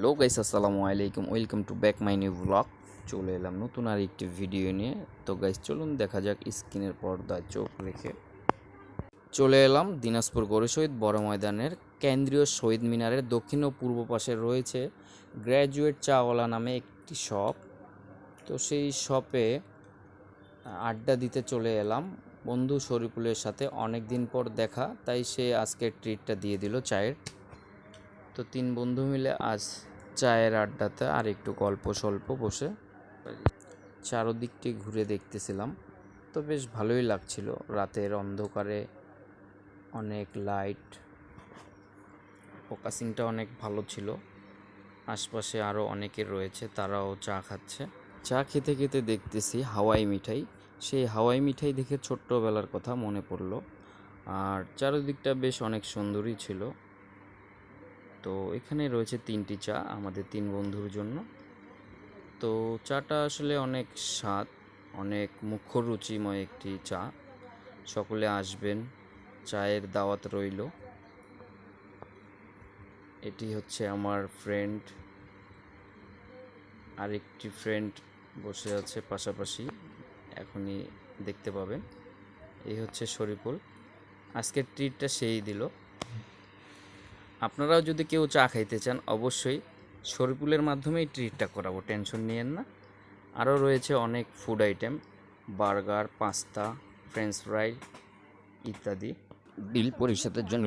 Hello guys, আসসালামু আলাইকুম। Welcome to back my new blog. চলে এলাম নতুন আর একটি ভিডিও নিয়ে। তো গাইস, চলুন দেখা যাক স্ক্রিনের পর্দায় চোখ রেখে চলে এলাম দিনাজপুর গৌরী শহীদ বড় ময়দানের কেন্দ্রীয় শহীদ মিনারের দক্ষিণ ও পূর্ব পাশে রয়েছে গ্র্যাজুয়েট চাওয়ালা নামে একটি শপ। তো সেই শপে আড্ডা দিতে চলে এলাম বন্ধু শরীফুলের সাথে। অনেক দিন পর দেখা, তাই সে আজকে ট্রিটটা দিয়ে দিল চায়ের। তো তিন বন্ধু মিলে আজ চায়ের আড্ডাতে আর একটু গল্প স্বল্প বসে চারদিকটি ঘুরে দেখতেছিলাম। তো বেশ ভালোই লাগছিল। রাতের অন্ধকারে অনেক লাইট, ফোকাসিংটা অনেক ভালো ছিল। আশপাশে আরও অনেকে রয়েছে, তারাও চা খাচ্ছে। চা খেতে খেতে দেখতেছি হাওয়াই মিঠাই। সেই হাওয়াই মিঠাই দেখে ছোট্টবেলার কথা মনে পড়লো। আর চারদিকটা বেশ অনেক সুন্দরই ছিল। তো এখানে রয়েছে 3টি চা আমাদের তিন বন্ধুর জন্য। তো চাটা আসলে অনেক স্বাদ, অনেক মুখরুচিময় একটি চা। সকলে আসবেন, চায়ের দাওয়াত রইল। এটি হচ্ছে আমার ফ্রেন্ড, আরেকটি ফ্রেন্ড বসে আছে পাশাপাশি, এখনই দেখতে পাবেন। এই হচ্ছে শরীফুল। আজকের ট্রিটটা সেই দিল। আপনারাও যদি কেউ চা খাইতে চান, অবশ্যই শরীফুলের মাধ্যমেই ট্রিটটা করাবো, টেনশন নিয়েন না। আরও রয়েছে অনেক food item, burger, pasta, French fry ইত্যাদি। বিল পরিশোধের জন্য